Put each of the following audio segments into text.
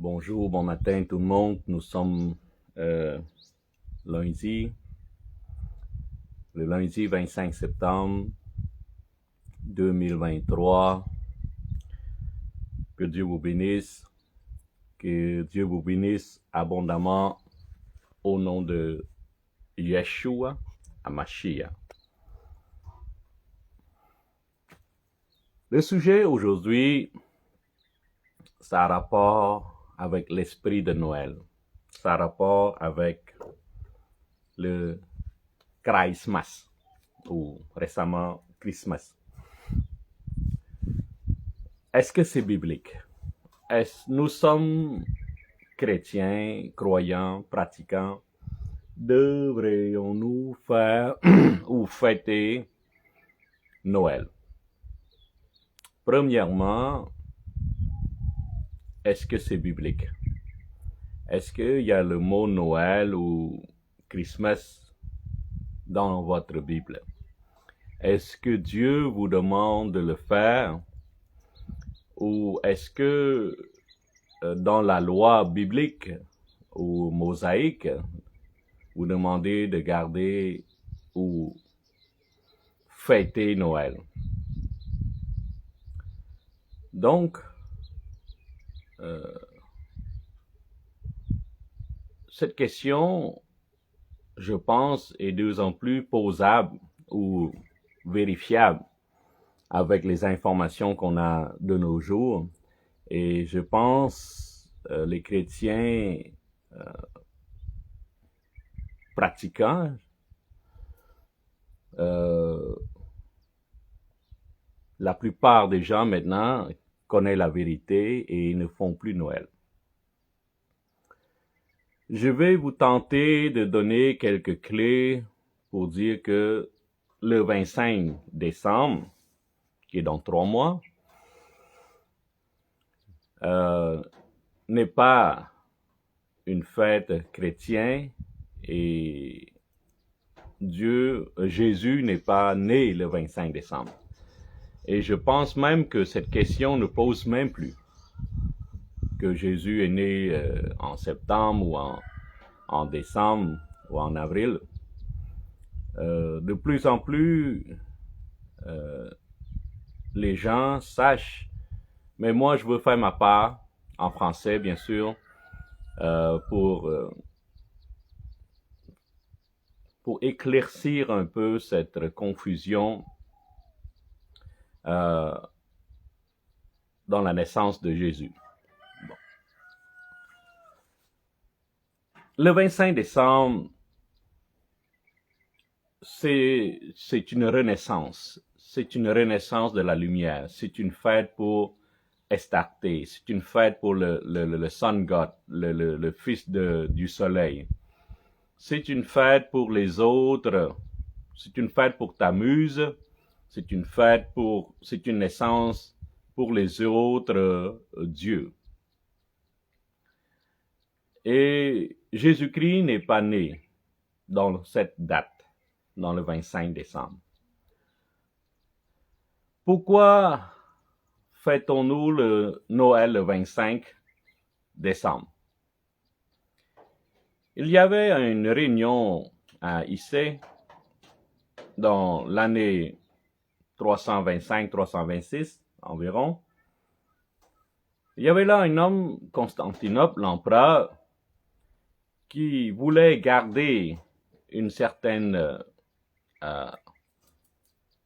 Bonjour, bon matin tout le monde. Nous sommes lundi, le lundi 25 septembre 2023. Que Dieu vous bénisse, que Dieu vous bénisse abondamment au nom de Yeshua HaMashiach. Le sujet aujourd'hui, ça a rapport avec l'esprit de Noël. Ça a rapport avec le Christmas, ou récemment Christmas. Est-ce que c'est biblique? Nous sommes chrétiens, croyants, pratiquants. Devrions-nous faire ou fêter Noël? Premièrement, est-ce que c'est biblique? Est-ce qu'il y a le mot Noël ou Christmas dans votre Bible? Est-ce que Dieu vous demande de le faire? Ou est-ce que dans la loi biblique ou mosaïque, vous demandez de garder ou fêter Noël? Donc, cette question, je pense, est de plus en plus posable ou vérifiable avec les informations qu'on a de nos jours. Et je pense les chrétiens pratiquants la plupart des gens maintenant connaissent la vérité et ne font plus Noël. Je vais vous tenter de donner quelques clés pour dire que le 25 décembre, qui est dans 3 mois, n'est pas une fête chrétienne et Jésus n'est pas né le 25 décembre. Et je pense même que cette question ne pose même plus. Que Jésus est né en septembre ou en décembre ou en avril. De plus en plus, les gens sachent, mais moi je veux faire ma part, en français bien sûr, pour éclaircir un peu cette confusion dans la naissance de Jésus. Bon. Le 25 décembre, c'est une renaissance. C'est une renaissance de la lumière. C'est une fête pour Astarté. C'est une fête pour le Sun God, le fils du soleil. C'est une fête pour les autres. C'est une fête pour Tammuz. C'est une naissance pour les autres dieux. Et Jésus-Christ n'est pas né dans cette date, dans le 25 décembre. Pourquoi fêtons-nous le Noël le 25 décembre? Il y avait une réunion à Issée dans l'année 325-326 environ. Il y avait là un homme, Constantinople, l'empereur, qui voulait garder une certaine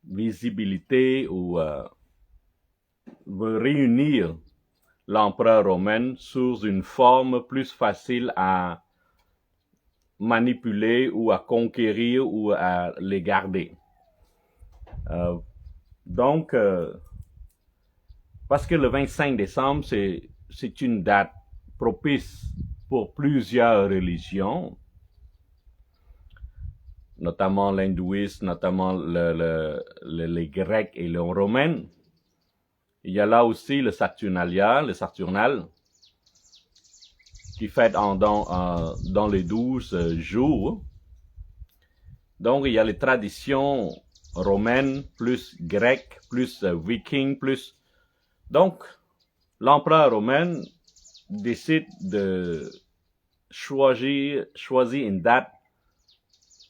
visibilité ou veut réunir l'empereur romain sous une forme plus facile à manipuler ou à conquérir ou à les garder. Donc, parce que le 25 décembre, c'est une date propice pour plusieurs religions, notamment l'hindouisme, notamment les Grecs et les Romains. Il y a là aussi le Saturnal, qui fête dans les 12 jours. Donc, il y a les traditions romaines, plus grecques, plus vikings, plus... Donc, l'empereur romain décide de choisir une date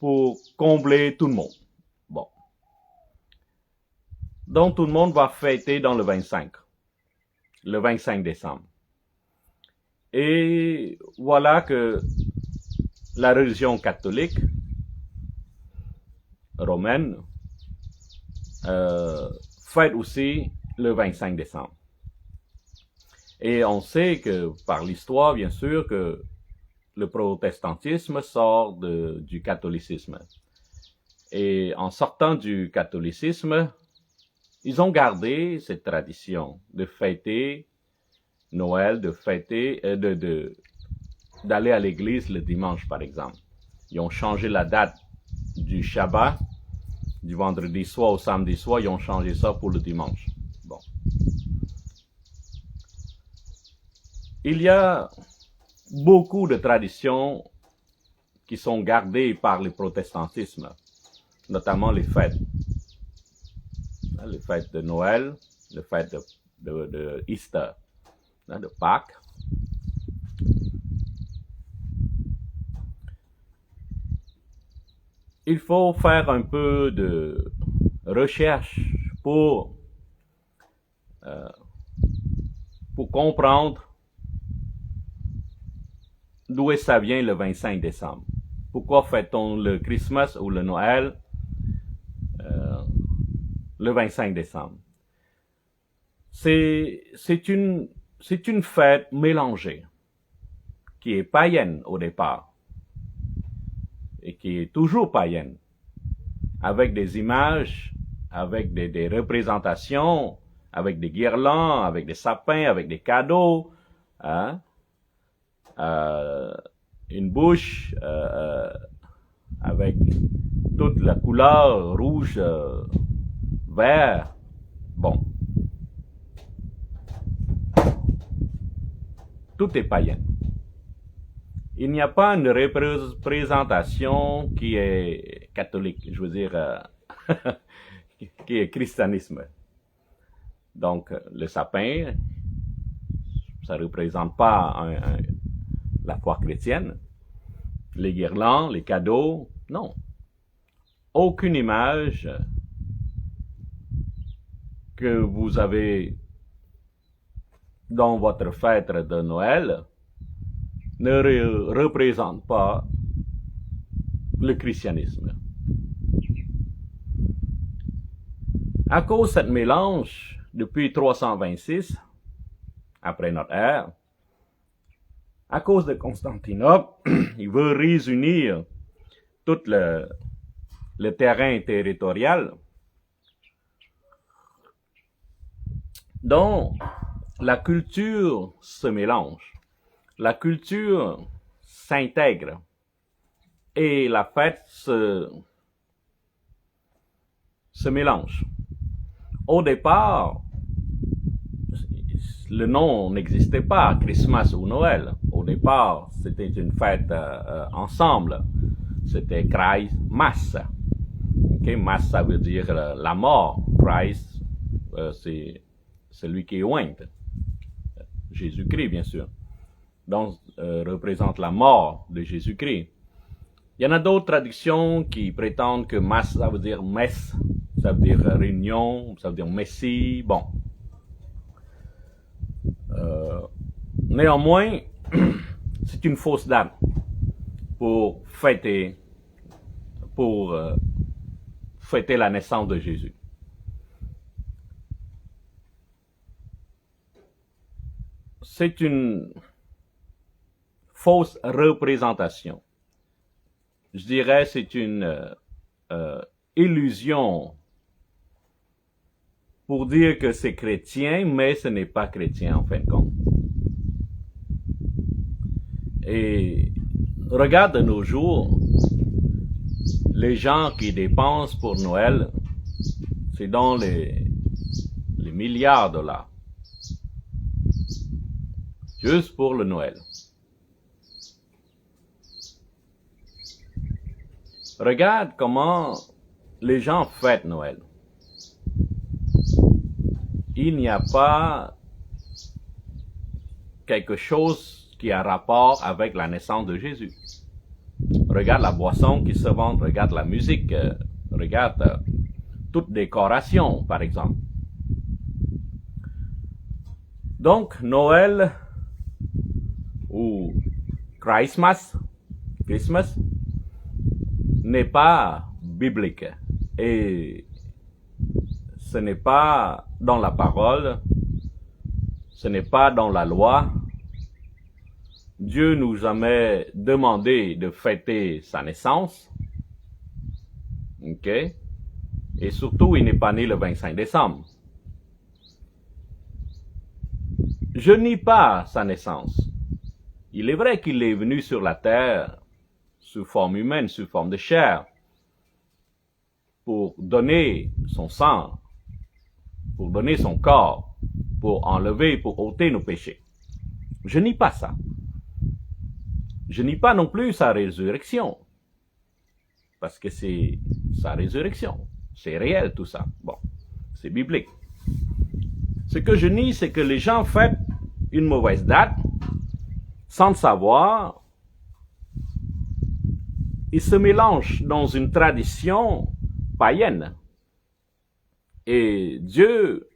pour combler tout le monde. Bon. Donc, tout le monde va fêter dans le 25 décembre. Et voilà que la religion catholique romaine fête aussi le 25 décembre. Et on sait que par l'histoire, bien sûr, que le protestantisme sort du catholicisme. Et en sortant du catholicisme, ils ont gardé cette tradition de fêter Noël, de fêter, d'aller à l'église le dimanche, par exemple. Ils ont changé la date du Shabbat, du vendredi soir au samedi soir, ils ont changé ça pour le dimanche. Bon. Il y a beaucoup de traditions qui sont gardées par le protestantisme, notamment les fêtes. Les fêtes de Noël, les fêtes de Easter, de Pâques. Il faut faire un peu de recherche pour comprendre d'où est ça vient le 25 décembre. Pourquoi fête-t-on le Christmas ou le Noël le 25 décembre? C'est une fête mélangée, qui est païenne au départ, et qui est toujours païenne, avec des images, avec des représentations, avec des guirlandes, avec des sapins, avec des cadeaux, hein? Une bouche avec toute la couleur rouge, vert. Bon. Tout est païen. Il n'y a pas une représentation qui est catholique, je veux dire, qui est christianisme. Donc, le sapin, ça ne représente pas la foi chrétienne. Les guirlandes, les cadeaux, non. Aucune image que vous avez dans votre fête de Noël ne représente pas le christianisme. À cause de ce mélange, depuis 326, après notre ère, à cause de Constantinople, il veut réunir tout le terrain territorial. Donc, la culture se mélange, la culture s'intègre et la fête se mélange. Au départ, le nom n'existait pas, Christmas ou Noël. Au départ, c'était une fête ensemble. C'était Christmas. Okay? Mass, ça veut dire la mort. Christ, c'est celui qui est oint. Jésus-Christ, bien sûr. Donc, représente la mort de Jésus-Christ. Il y en a d'autres traductions qui prétendent que Mass, ça veut dire messe, ça veut dire réunion, ça veut dire messie. Bon. Néanmoins, c'est une fausse date pour fêter la naissance de Jésus. C'est une fausse représentation. Je dirais c'est une illusion pour dire que c'est chrétien, mais ce n'est pas chrétien en fin de compte. Et regarde de nos jours, les gens qui dépensent pour Noël, c'est dans les milliards de dollars. Juste pour le Noël. Regarde comment les gens fêtent Noël. Il n'y a pas quelque chose qui a rapport avec la naissance de Jésus. Regarde la boisson qui se vend, regarde la musique, regarde toute décoration, par exemple. Donc, Noël ou Christmas n'est pas biblique. Et ce n'est pas dans la parole, ce n'est pas dans la loi. Dieu nous a jamais demandé de fêter sa naissance. OK? Et surtout, il n'est pas né le 25 décembre. Je nie pas sa naissance. Il est vrai qu'il est venu sur la terre sous forme humaine, sous forme de chair, pour donner son sang, pour donner son corps, pour enlever, pour ôter nos péchés. Je nie pas ça. Je nie pas non plus sa résurrection, parce que c'est sa résurrection. C'est réel tout ça. Bon, c'est biblique. Ce que je nie, c'est que les gens fêtent une mauvaise date, sans le savoir. Ils se mélangent dans une tradition païenne. Et Dieu,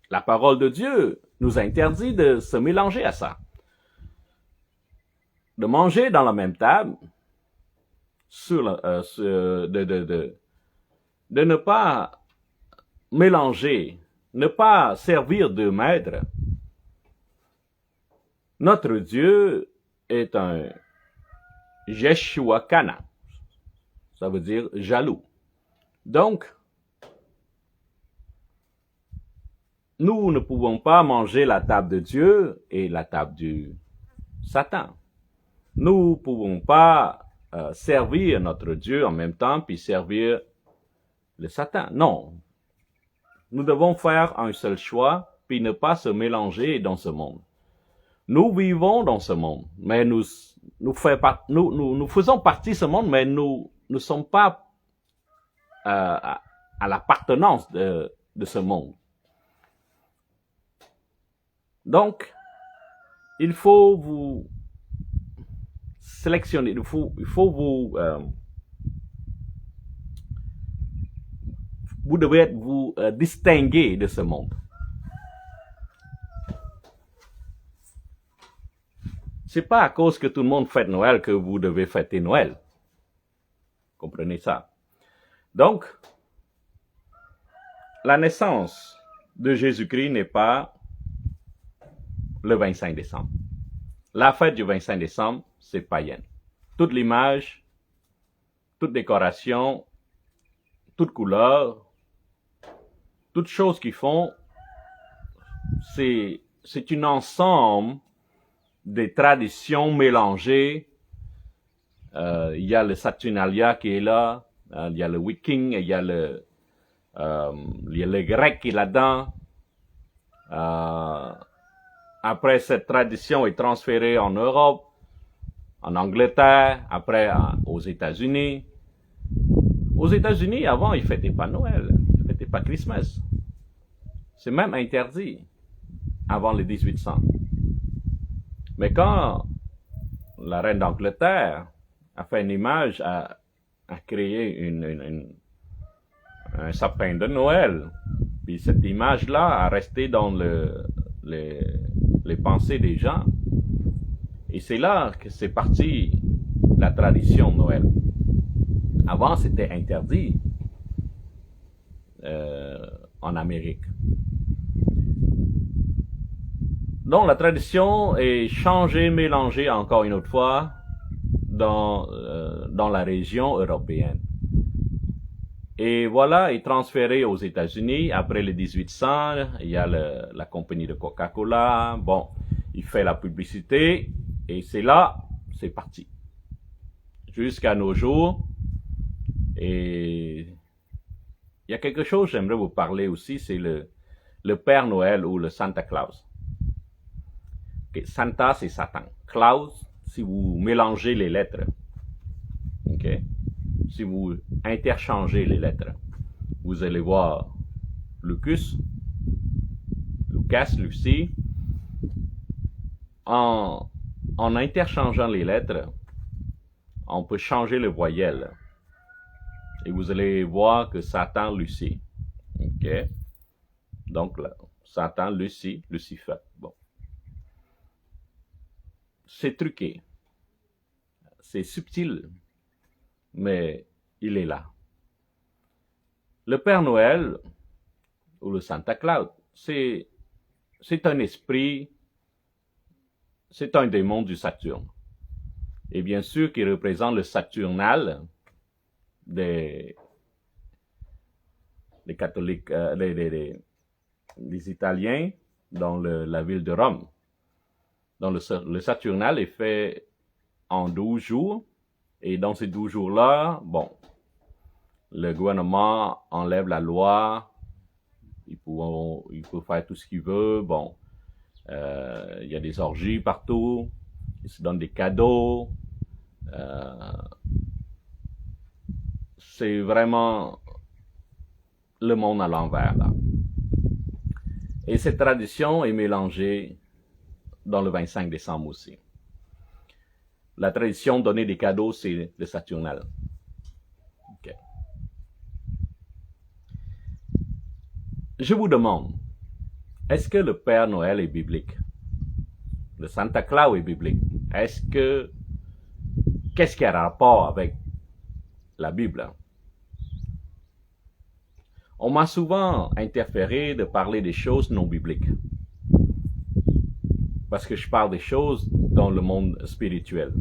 la parole de Dieu, nous interdit de se mélanger à ça. De manger dans la même table, de ne pas mélanger, ne pas servir de maître. Notre Dieu est un Yeshua Kana. Ça veut dire jaloux. Donc, nous ne pouvons pas manger la table de Dieu et la table du Satan. Nous ne pouvons pas servir notre Dieu en même temps puis servir le Satan. Non. Nous devons faire un seul choix puis ne pas se mélanger dans ce monde. Nous vivons dans ce monde, mais nous faisons partie de ce monde, mais nous ne sommes pas à l'appartenance de ce monde. Donc, il faut vous sélectionner, il faut vous devez vous distinguer de ce monde. C'est pas à cause que tout le monde fête Noël que vous devez fêter Noël. Comprenez ça. Donc, la naissance de Jésus-Christ n'est pas le 25 décembre. La fête du 25 décembre, c'est païenne. Toute l'image, toute décoration, toute couleur, toutes choses qu'ils font, c'est un ensemble des traditions mélangées. Il y a le Saturnalia qui est là, il y a le Viking, il y a le grec qui est là-dedans. Après, cette tradition est transférée en Europe, en Angleterre, après aux États-Unis. Aux États-Unis, avant, ils fêtaient pas Noël, ils fêtaient pas Christmas. C'est même interdit avant les 1800. Mais quand la reine d'Angleterre a fait une image, a créé un sapin de Noël, puis cette image-là a resté dans les pensées des gens. Et c'est là que c'est parti la tradition de Noël. Avant, c'était interdit en Amérique. Donc, la tradition est changée, mélangée encore une autre fois dans la région européenne. Et voilà, est transférée aux États-Unis. Après les 1800, il y a la compagnie de Coca-Cola. Bon, il fait la publicité et c'est là, c'est parti. Jusqu'à nos jours. Et il y a quelque chose, j'aimerais vous parler aussi, c'est le Père Noël ou le Santa Claus. Okay. Santa, c'est Satan. Claus, si vous mélangez les lettres. Okay. Si vous interchangez les lettres, vous allez voir Lucas, Lucie. en interchangeant les lettres, on peut changer les voyelles. Et vous allez voir que Satan, Lucie. OK? Donc là, Satan, Lucie, Lucifer. Bon. C'est truqué. C'est subtil. Mais il est là. Le Père Noël, ou le Santa Claus, c'est un esprit, c'est un démon du Saturne. Et bien sûr qu'il représente le Saturnal des catholiques, des Italiens dans la ville de Rome. Donc le Saturnal est fait en 12 jours. Et dans ces 12 jours-là, bon, le gouvernement enlève la loi, il peut faire tout ce qu'il veut, bon, il y a des orgies partout, ils se donnent des cadeaux, c'est vraiment le monde à l'envers, là. Et cette tradition est mélangée dans le 25 décembre aussi. La tradition de donner des cadeaux, c'est le Saturnal. Okay. Je vous demande, est-ce que le Père Noël est biblique? Le Santa Claus est biblique? Qu'est-ce qui a rapport avec la Bible? On m'a souvent interféré de parler des choses non bibliques. Parce que je parle des choses dans le monde spirituel.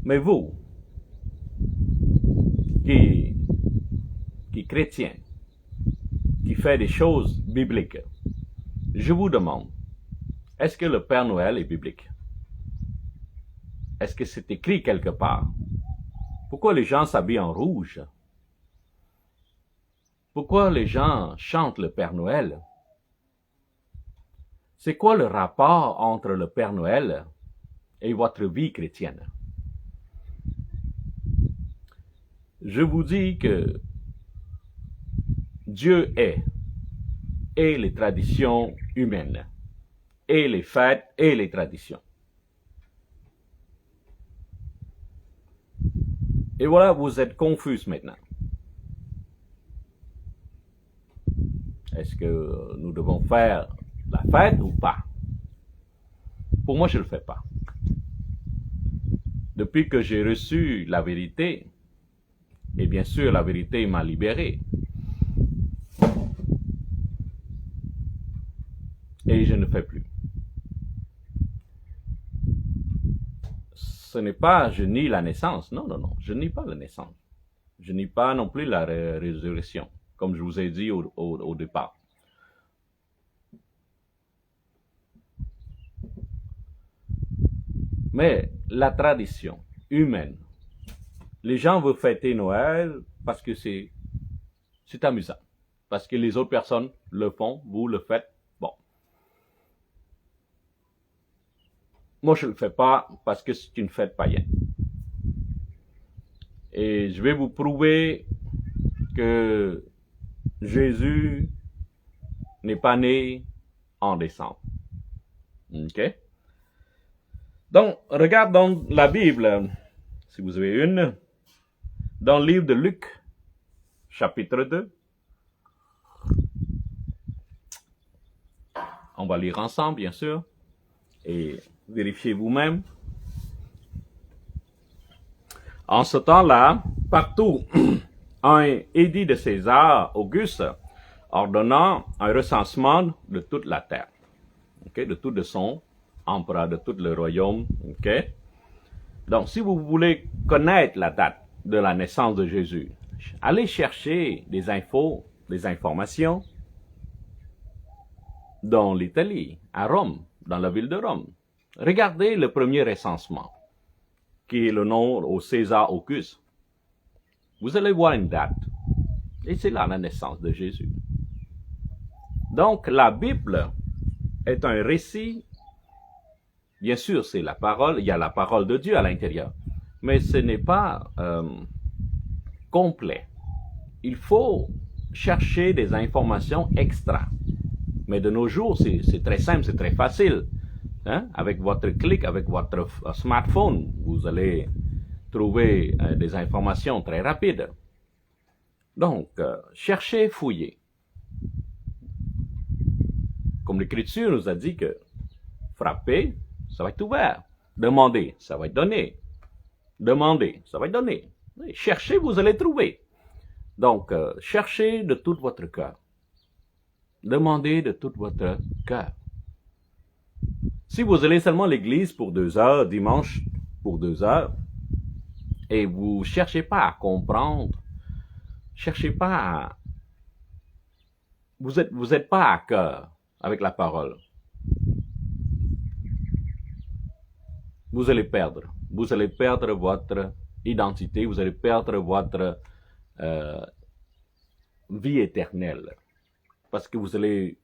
Mais vous, qui chrétien, qui fait des choses bibliques, je vous demande, est-ce que le Père Noël est biblique? Est-ce que c'est écrit quelque part? Pourquoi les gens s'habillent en rouge? Pourquoi les gens chantent le Père Noël? C'est quoi le rapport entre le Père Noël et votre vie chrétienne? Je vous dis que Dieu est, et les traditions humaines, et les fêtes et les traditions. Et voilà, vous êtes confus maintenant. Est-ce que nous devons faire la fête ou pas? Pour moi, je ne le fais pas. Depuis que j'ai reçu la vérité, et bien sûr, la vérité m'a libéré. Et je ne fais plus. Ce n'est pas, je nie la naissance. Non, non, non, je nie pas la naissance. Je nie pas non plus la résurrection, comme je vous ai dit au départ. Mais la tradition humaine, les gens veulent fêter Noël parce que c'est amusant. Parce que les autres personnes le font, vous le faites, bon. Moi, je ne le fais pas parce que c'est une fête païenne. Et je vais vous prouver que Jésus n'est pas né en décembre. OK? Donc, regarde dans la Bible, si vous avez une, dans le livre de Luc, chapitre 2. On va lire ensemble, bien sûr, et vérifiez vous-même. En ce temps-là, partout, un édit de César Auguste ordonnant un recensement de toute la terre, okay, de tout de son empereur, de tout le royaume. Okay? Donc, si vous voulez connaître la date de la naissance de Jésus, allez chercher des infos, des informations dans l'Italie, à Rome, dans la ville de Rome. Regardez le premier recensement, qui est le nom au César Auguste. Vous allez voir une date. Et c'est là la naissance de Jésus. Donc, la Bible est un récit. Bien sûr, c'est la parole, il y a la parole de Dieu à l'intérieur. Mais ce n'est pas complet. Il faut chercher des informations extra. Mais de nos jours, c'est très simple, c'est très facile. Hein? Avec votre clic, avec votre smartphone, vous allez trouver des informations très rapides. Donc, cherchez, fouillez. Comme l'Écriture nous a dit que frapper, ça va être ouvert. Demandez, ça va être donné. Demandez, ça va être donné. Cherchez, vous allez trouver. Donc, cherchez de tout votre cœur. Demandez de tout votre cœur. Si vous allez seulement à l'église pour 2 heures, dimanche pour 2 heures, et vous cherchez pas à comprendre, cherchez pas à... Vous êtes pas à cœur avec la parole. Vous allez perdre. Vous allez perdre votre identité, vous allez perdre votre vie éternelle. Parce que vous allez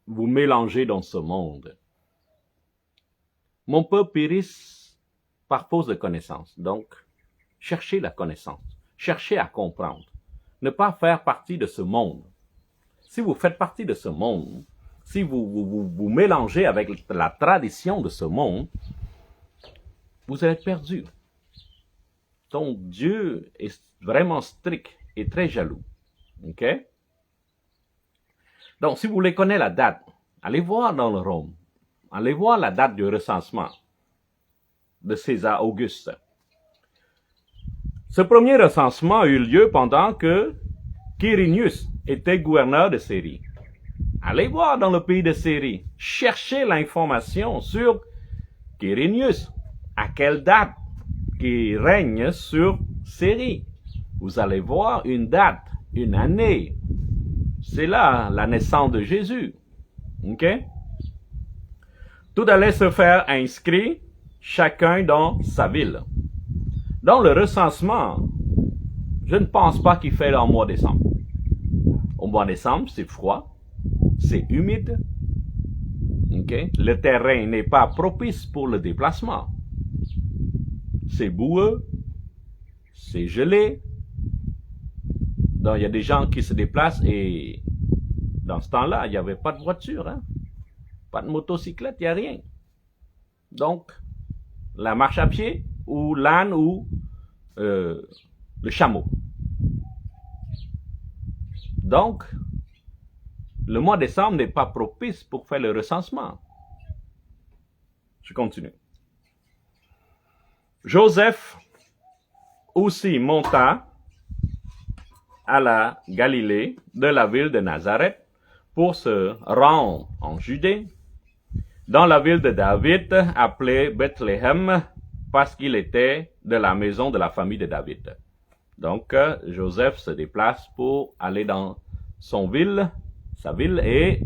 vous mélanger dans ce monde. Mon peuple périsse par faute de connaissance. Donc, cherchez la connaissance. Cherchez à comprendre. Ne pas faire partie de ce monde. Si vous faites partie de ce monde, si vous mélangez avec la tradition de ce monde, vous allez être perdu. Donc, Dieu est vraiment strict et très jaloux. OK? Donc, si vous voulez connaître la date, allez voir dans le Rome. Allez voir la date du recensement de César Auguste. Ce premier recensement a eu lieu pendant que Quirinius était gouverneur de Syrie. Allez voir dans le pays de Syrie. Cherchez l'information sur Quirinius. À quelle date qui règne sur Syrie. Vous allez voir une date, une année. C'est là la naissance de Jésus. OK? Tout allait se faire inscrire, chacun dans sa ville. Dans le recensement, je ne pense pas qu'il fait en mois de décembre. Au mois de décembre, c'est froid, c'est humide. Okay? Le terrain n'est pas propice pour le déplacement. C'est boueux, c'est gelé. Donc, il y a des gens qui se déplacent et dans ce temps-là, il n'y avait pas de voiture, hein? Pas de motocyclette, il n'y a rien. Donc, la marche à pied ou l'âne ou le chameau. Donc, le mois de décembre n'est pas propice pour faire le recensement. Je continue. Joseph aussi monta à la Galilée de la ville de Nazareth pour se rendre en Judée, dans la ville de David appelée Bethléem, parce qu'il était de la maison de la famille de David. Donc, Joseph se déplace pour aller dans sa ville et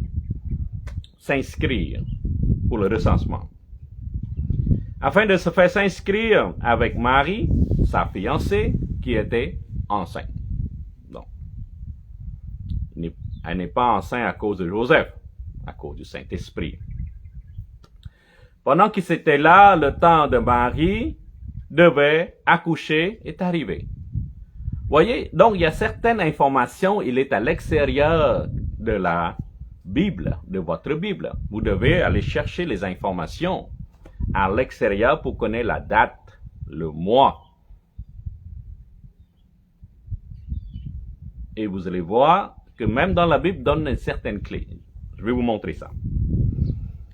s'inscrire pour le recensement. Afin de se faire s'inscrire avec Marie, sa fiancée, qui était enceinte. Donc, elle n'est pas enceinte à cause de Joseph, à cause du Saint-Esprit. Pendant qu'il était là, le temps de Marie devait accoucher est arrivé. Voyez, donc il y a certaines informations, il est à l'extérieur de la Bible, de votre Bible. Vous devez aller chercher les informations à l'extérieur pour connaître la date, le mois. Et vous allez voir que même dans la Bible donne une certaine clé. Je vais vous montrer ça.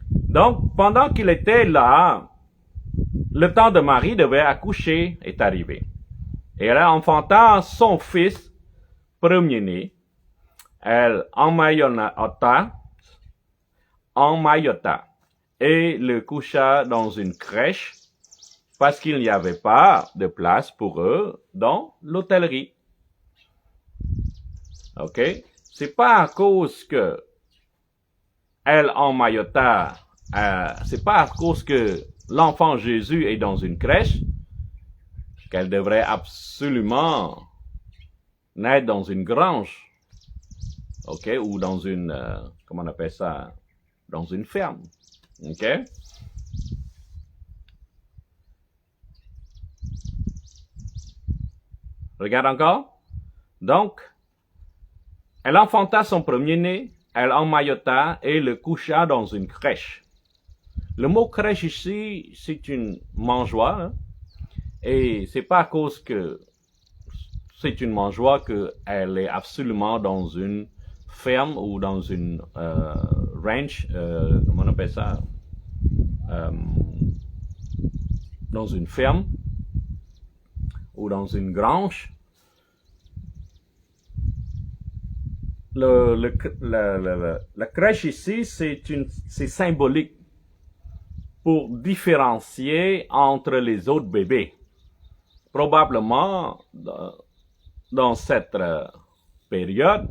Donc, pendant qu'il était là, le temps de Marie devait accoucher est arrivé. Et elle enfanta son fils premier-né. Elle emmaillota et le coucha dans une crèche parce qu'il n'y avait pas de place pour eux dans l'hôtellerie. OK? C'est pas à cause que elle emmaillota, c'est pas à cause que l'enfant Jésus est dans une crèche qu'elle devrait absolument naître dans une grange. OK? Ou dans une, comment on appelle ça? Dans une ferme. OK? Regarde encore. Donc, elle enfanta son premier-né elle emmaillota et le coucha dans une crèche. Le mot crèche ici, c'est une mangeoire, hein, et c'est pas à cause que c'est une mangeoire qu'elle est absolument dans une ferme ou dans une ranch, comment on appelle ça, dans une ferme ou dans une grange. La crèche ici, c'est symbolique pour différencier entre les autres bébés. Probablement, dans cette période,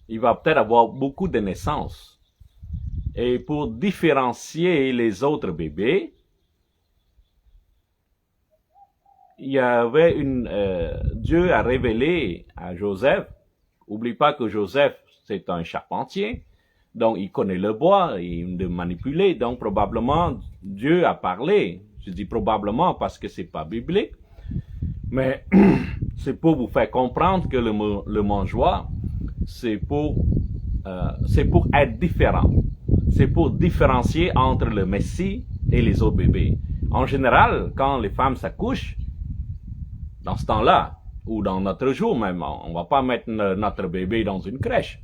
il va peut-être avoir beaucoup de naissances. Et pour différencier les autres bébés, il y avait Dieu a révélé à Joseph. Oublie pas que Joseph, c'est un charpentier, donc il connaît le bois, il le manipuler, donc probablement Dieu a parlé. Je dis probablement parce que c'est pas biblique, mais c'est pour vous faire comprendre que le mangeoire, c'est pour être différent. C'est pour différencier entre le Messie et les autres bébés. En général, quand les femmes s'accouchent, dans ce temps-là, ou dans notre jour même, on va pas mettre notre bébé dans une crèche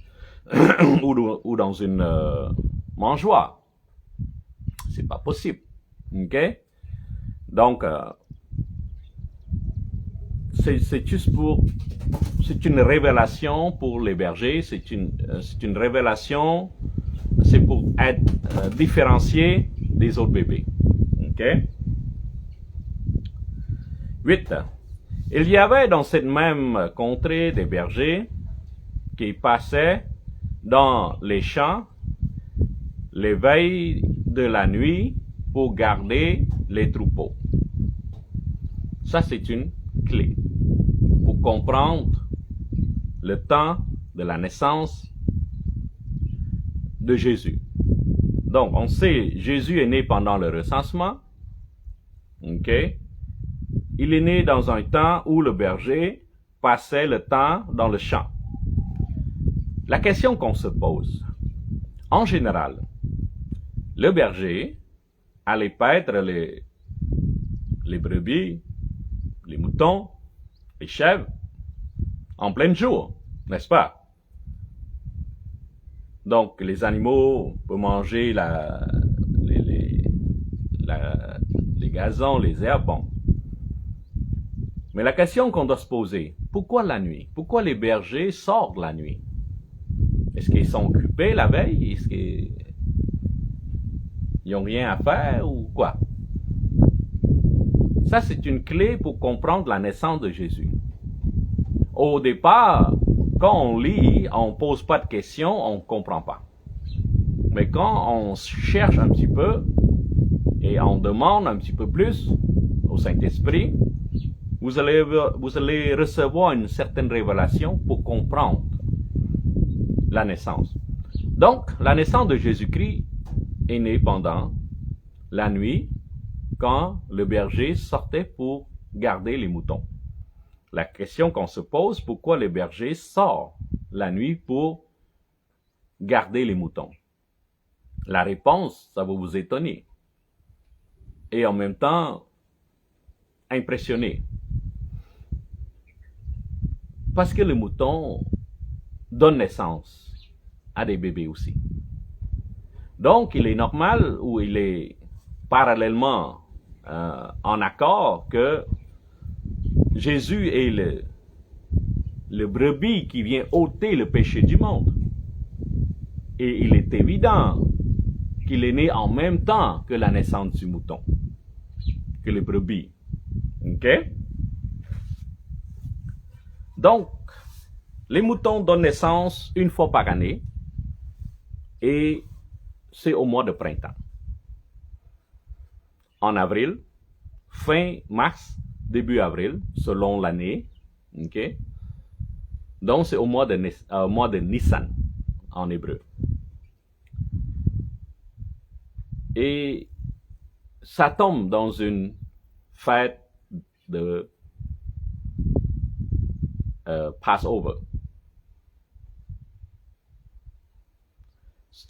ou dans une mangeoire. C'est pas possible. Ok? Donc, c'est juste c'est une révélation pour les bergers, c'est une révélation, c'est pour être différencié des autres bébés. Ok? 8. Il y avait dans cette même contrée des bergers qui passaient dans les champs les veilles de la nuit pour garder les troupeaux. Ça, c'est une clé pour comprendre le temps de la naissance de Jésus. Donc, on sait, Jésus est né pendant le recensement. Ok? Il est né dans un temps où le berger passait le temps dans le champ. La question qu'on se pose, en général, le berger allait paître les brebis, les moutons, les chèvres, en plein jour, n'est-ce pas? Donc, les animaux peuvent manger les gazons, les herbes, bon. Mais la question qu'on doit se poser, pourquoi la nuit? Pourquoi les bergers sortent la nuit? Est-ce qu'ils sont occupés la veille? Est-ce qu'ils n'ont rien à faire ou quoi? Ça, c'est une clé pour comprendre la naissance de Jésus. Au départ, quand on lit, on pose pas de questions, on comprend pas. Mais quand on cherche un petit peu et on demande un petit peu plus au Saint-Esprit, vous allez recevoir une certaine révélation pour comprendre la naissance. Donc, la naissance de Jésus-Christ est née pendant la nuit, quand le berger sortait pour garder les moutons. La question qu'on se pose, pourquoi le berger sort la nuit pour garder les moutons? La réponse, ça va vous étonner. Et en même temps, impressionner. Parce que le mouton donne naissance à des bébés aussi. Donc, il est normal ou il est parallèlement en accord que Jésus est le brebis qui vient ôter le péché du monde. Et il est évident qu'il est né en même temps que la naissance du mouton, que le brebis. Ok? Donc, les moutons donnent naissance une fois par année et c'est au mois de printemps. En avril, fin mars, début avril, selon l'année. Ok? Donc, c'est au mois de Nissan, en hébreu. Et ça tombe dans une fête de Passover.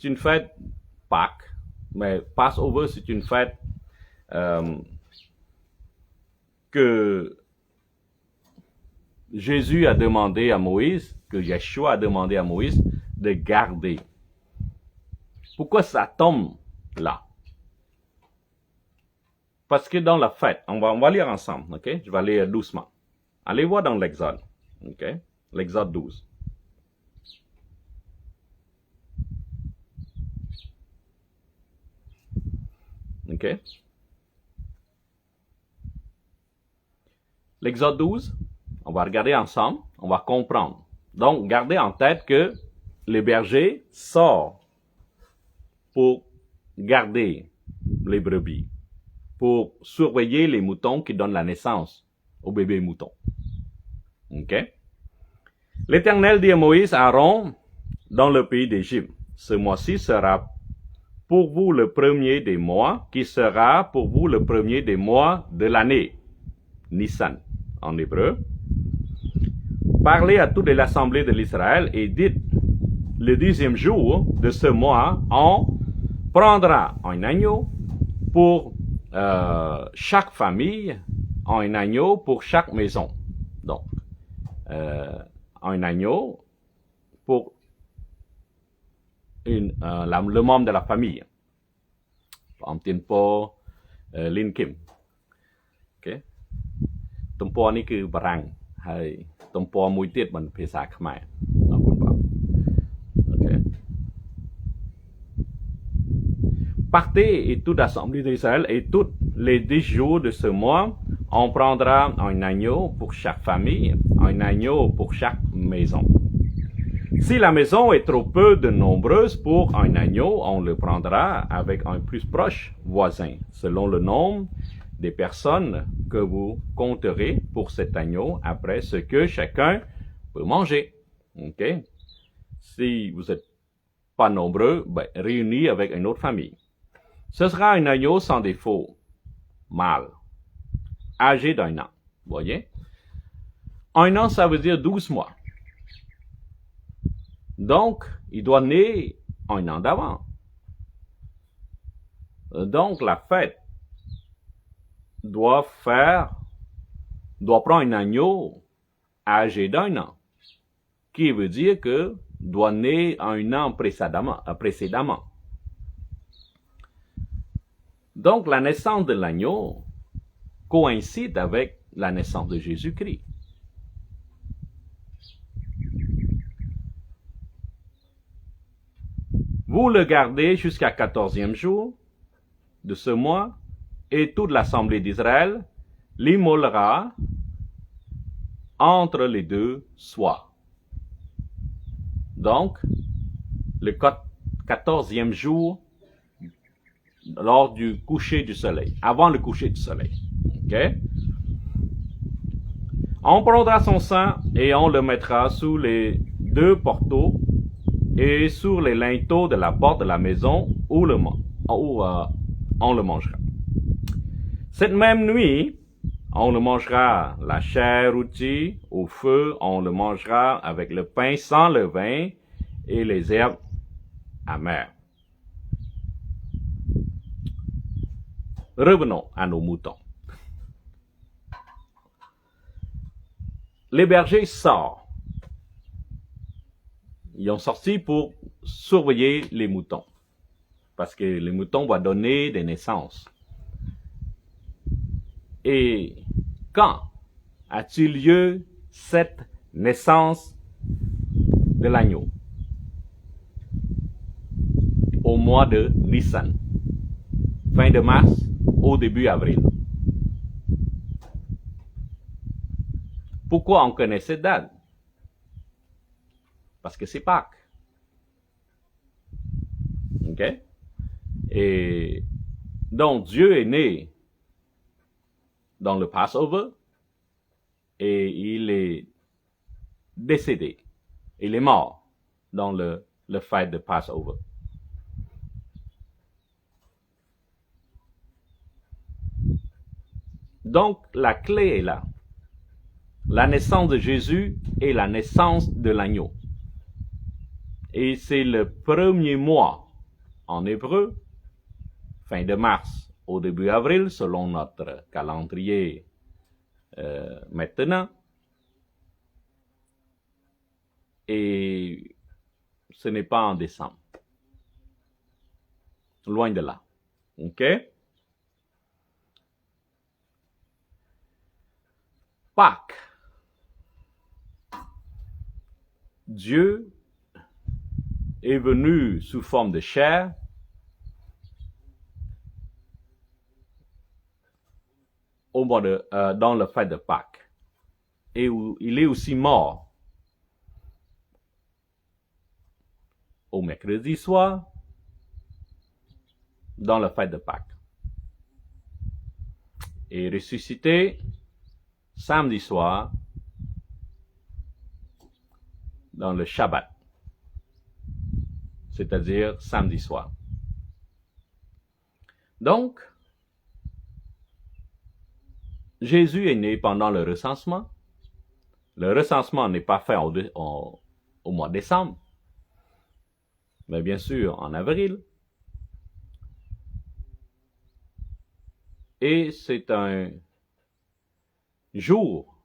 c'est une fête Pâques, mais Passover, c'est une fête que Jésus a demandé à Moïse, que Yeshua a demandé à Moïse de garder. Pourquoi ça tombe là? Parce que dans la fête, on va lire ensemble, ok? Je vais lire doucement. Allez voir dans l'Exode, ok? L'Exode 12. Ok? L'Exode 12, on va regarder ensemble, on va comprendre. Donc, gardez en tête que le berger sort pour garder les brebis, pour surveiller les moutons qui donnent la naissance aux bébés moutons. Ok? L'Éternel dit à Moïse, Aaron, dans le pays d'Égypte, ce mois-ci sera pour vous le premier des mois, qui sera pour vous le premier des mois de l'année, Nissan en hébreu. Parlez à toute l'assemblée de l'Israël et dites, le 10e jour de ce mois, on prendra un agneau pour chaque famille, un agneau pour chaque maison. Donc, un agneau pour le membre de la famille. Om Tienpo, Lin Kim. Ok? ទំព័រនេះគឺបារាំងហើយទំព័រមួយទៀតមិនភាសាខ្មែរអរគុណបងអូខេ Partez et toute l'assemblée d'Israël et tous les 10 jours de ce mois, on prendra un agneau pour chaque famille, un agneau pour chaque maison. Si la maison est trop peu de nombreuse pour un agneau, on le prendra avec un plus proche voisin, selon le nombre des personnes que vous compterez pour cet agneau après ce que chacun peut manger. Ok? Si vous n'êtes pas nombreux, réunis avec une autre famille. Ce sera un agneau sans défaut, mâle, âgé d'un an. Voyez? Un an, ça veut dire 12 mois. Donc, il doit naître un an d'avant. Donc, la fête doit prendre un agneau âgé d'un an, qui veut dire que doit naître un an précédemment. Donc, la naissance de l'agneau coïncide avec la naissance de Jésus-Christ. Vous le gardez jusqu'à 14e jour de ce mois, et toute l'assemblée d'Israël l'immolera entre les deux soirs. Donc, le 14e jour, lors du coucher du soleil, avant le coucher du soleil. Okay? On prendra son sang et on le mettra sous les deux porteaux et sur les linteaux de la porte de la maison où on le mangera. Cette même nuit, on le mangera la chair rôtie au feu, on le mangera avec le pain sans levain et les herbes amères. Revenons à nos moutons. Les bergers sortent. Ils ont sorti pour surveiller les moutons. Parce que les moutons vont donner des naissances. Et quand a-t-il lieu cette naissance de l'agneau? Au mois de Nissan. Fin de mars au début avril. Pourquoi on connaît cette date? Parce que c'est Pâques. Ok? Et donc Dieu est né dans le Passover et il est décédé. Il est mort dans le fête de Passover. Donc la clé est là. La naissance de Jésus et la naissance de l'agneau. Et c'est le premier mois en hébreu, fin de mars au début avril, selon notre calendrier maintenant. Et ce n'est pas en décembre. Loin de là. OK? Pâques. Dieu est venu sous forme de chair dans le fête de Pâques. Et il est aussi mort au mercredi soir dans le fête de Pâques. Et ressuscité samedi soir dans le Shabbat, c'est-à-dire samedi soir. Donc, Jésus est né pendant le recensement. Le recensement n'est pas fait au mois de décembre, mais bien sûr en avril. Et c'est un jour,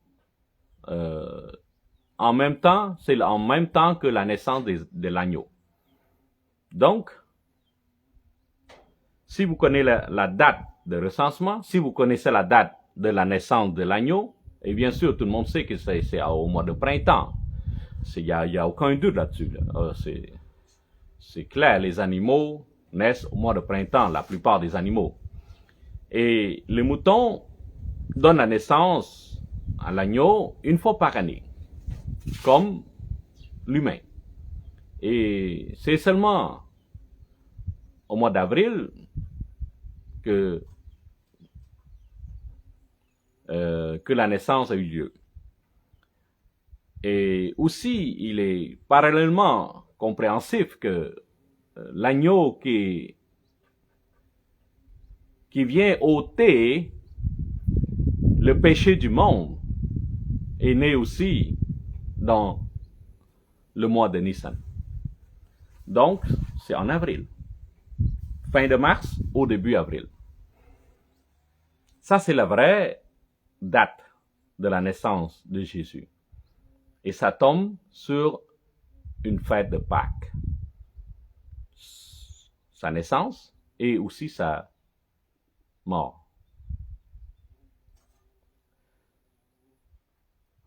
en même temps que la naissance de l'agneau. Donc, si vous connaissez la date de recensement, si vous connaissez la date de la naissance de l'agneau, et bien sûr, tout le monde sait que c'est au mois de printemps. Il n'y a aucun doute là-dessus. Là. C'est clair, les animaux naissent au mois de printemps, la plupart des animaux. Et le mouton donne la naissance à l'agneau une fois par année, comme l'humain. Et c'est seulement au mois d'avril que la naissance a eu lieu. Et aussi, il est parallèlement compréhensif que l'agneau qui vient ôter le péché du monde est né aussi dans le mois de Nissan. Donc, c'est en avril. Fin de mars au début avril. Ça, c'est la vraie date de la naissance de Jésus. Et ça tombe sur une fête de Pâques. Sa naissance et aussi sa mort.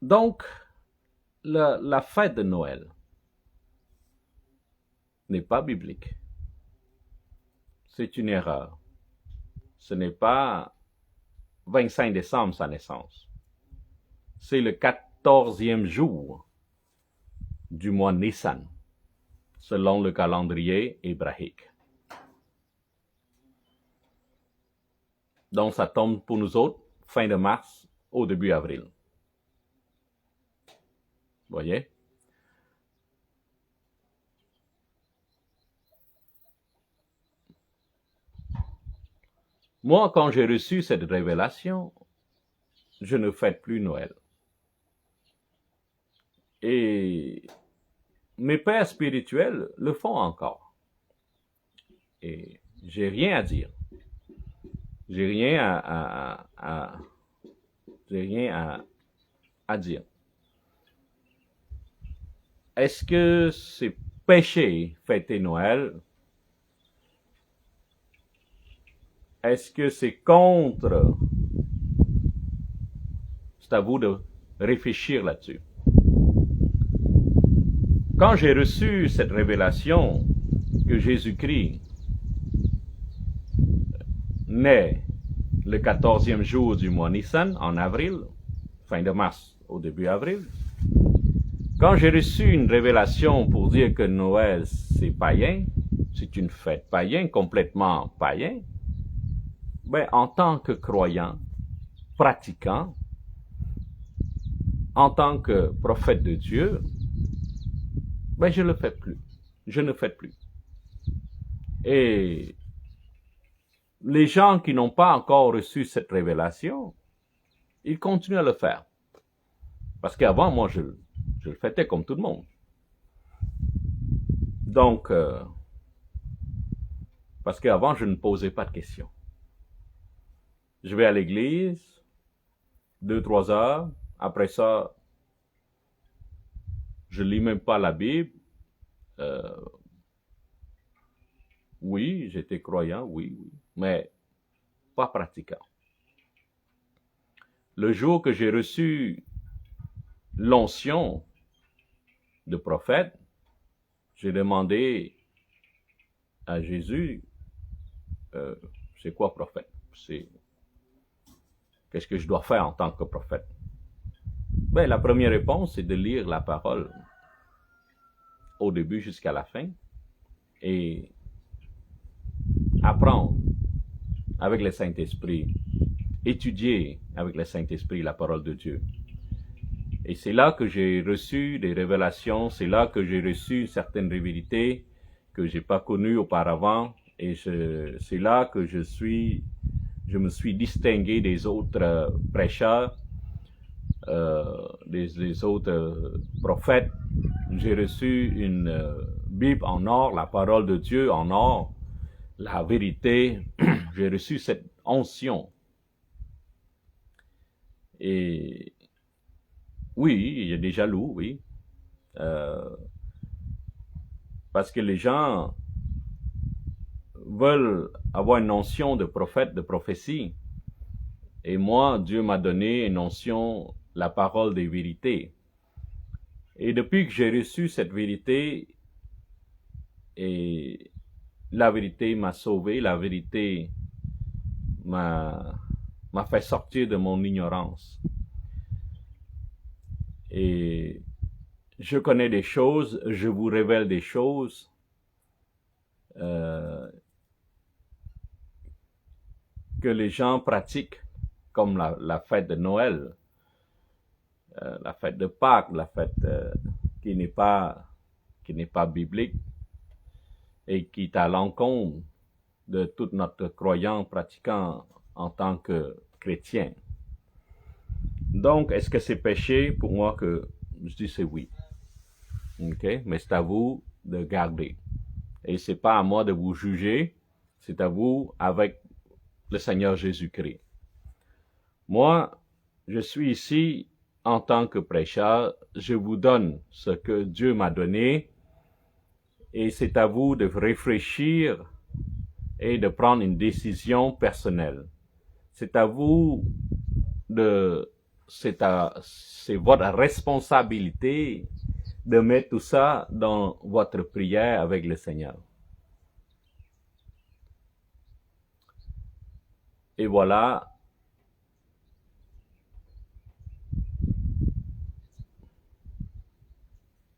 Donc, la fête de Noël n'est pas biblique. C'est une erreur. Ce n'est pas 25 décembre sa naissance. C'est le 14e jour du mois Nissan, selon le calendrier hébraïque. Donc ça tombe pour nous autres fin de mars au début avril. Voyez? Moi, quand j'ai reçu cette révélation, je ne fête plus Noël. Et mes pères spirituels le font encore. Et j'ai rien à dire. J'ai rien à dire. Est-ce que c'est péché fêter Noël? Est-ce que c'est contre? C'est à vous de réfléchir là-dessus. Quand j'ai reçu cette révélation que Jésus-Christ naît le 14e jour du mois Nissan, en avril, fin de mars au début avril, quand j'ai reçu une révélation pour dire que Noël c'est païen, c'est une fête païenne, complètement païen, ben, en tant que croyant, pratiquant, en tant que prophète de Dieu, ben je ne le fais plus. Je ne fais plus. Et les gens qui n'ont pas encore reçu cette révélation, ils continuent à le faire. Parce qu'avant, moi, je le fêtais comme tout le monde. Donc, Parce qu'avant, je ne posais pas de questions. Je vais à l'église, 2-3 heures. Après ça, je lis même pas la Bible. Oui, j'étais croyant, oui, mais pas pratiquant. Le jour que j'ai reçu l'onction de prophète, j'ai demandé à Jésus, c'est quoi prophète? Qu'est-ce que je dois faire en tant que prophète? Ben, la première réponse, c'est de lire la parole au début jusqu'à la fin et apprendre avec le Saint-Esprit, étudier avec le Saint-Esprit la parole de Dieu. Et c'est là que j'ai reçu des révélations, c'est là que j'ai reçu certaines vérités que j'ai pas connues auparavant, et c'est là que je me suis distingué des autres prêcheurs, des autres prophètes. J'ai reçu une Bible en or, la parole de Dieu en or, la vérité. J'ai reçu cette onction. Et oui, il y a des jaloux, oui. Parce que les gens veulent avoir une notion de prophète, de prophétie. Et moi, Dieu m'a donné une notion, la parole des vérités. Et depuis que j'ai reçu cette vérité, et la vérité m'a sauvé, la vérité m'a fait sortir de mon ignorance. Et je connais des choses, je vous révèle des choses que les gens pratiquent, comme la fête de Noël, la fête de Pâques, la fête qui n'est pas biblique et qui est à l'encontre de toute notre croyance pratiquant en tant que chrétien. Donc, est-ce que c'est péché? Pour moi, que je dis c'est oui. Okay? Mais c'est à vous de garder. Et c'est pas à moi de vous juger, c'est à vous avec le Seigneur Jésus-Christ. Moi, je suis ici en tant que prêcheur, je vous donne ce que Dieu m'a donné et c'est à vous de réfléchir et de prendre une décision personnelle. C'est à vous c'est votre responsabilité de mettre tout ça dans votre prière avec le Seigneur. Et voilà.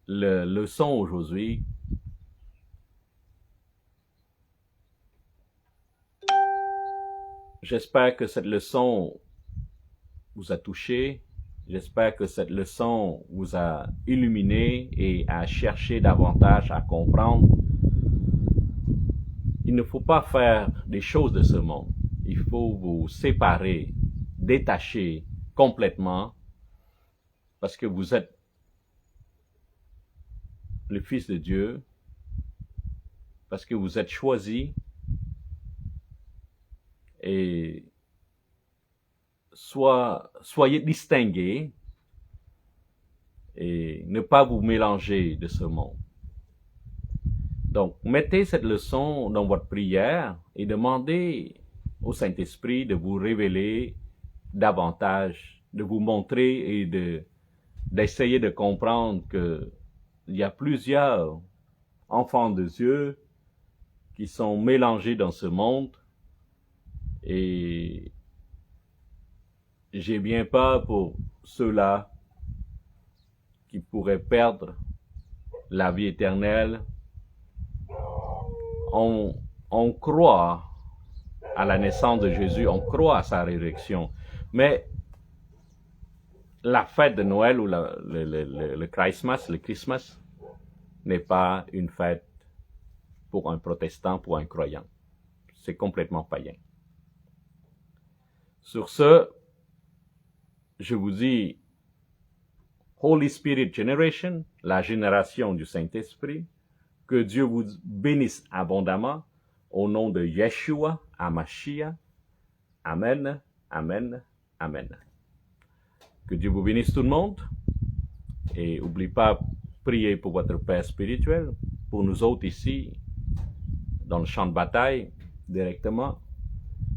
La leçon aujourd'hui. J'espère que cette leçon vous a touché. J'espère que cette leçon vous a illuminé et a cherché davantage à comprendre. Il ne faut pas faire des choses de ce monde. Il faut vous séparer, détacher complètement parce que vous êtes le Fils de Dieu, parce que vous êtes choisi et soyez distingués et ne pas vous mélanger de ce monde. Donc, mettez cette leçon dans votre prière et demandez au Saint-Esprit de vous révéler davantage, de vous montrer et d'essayer de comprendre que il y a plusieurs enfants de Dieu qui sont mélangés dans ce monde et j'ai bien peur pour ceux-là qui pourraient perdre la vie éternelle. On croit à la naissance de Jésus, on croit à sa résurrection, mais la fête de Noël ou le Christmas n'est pas une fête pour un protestant, pour un croyant. C'est complètement païen. Sur ce, je vous dis Holy Spirit Generation, la génération du Saint-Esprit, que Dieu vous bénisse abondamment. au nom de Yeshua HaMashiach. Amen, amen, amen. Que Dieu vous bénisse tout le monde. Et n'oubliez pas, prier pour votre Père spirituel, pour nous autres ici, dans le champ de bataille, directement,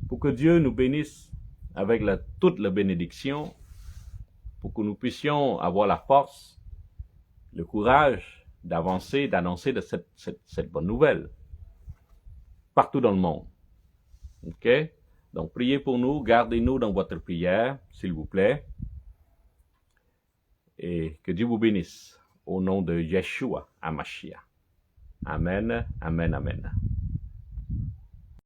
pour que Dieu nous bénisse avec toute la bénédiction, pour que nous puissions avoir la force, le courage d'avancer, d'annoncer de cette bonne nouvelle, partout dans le monde. OK? Donc, priez pour nous, gardez-nous dans votre prière, s'il vous plaît. Et que Dieu vous bénisse au nom de Yeshua HaMashiach. Amen, amen, amen.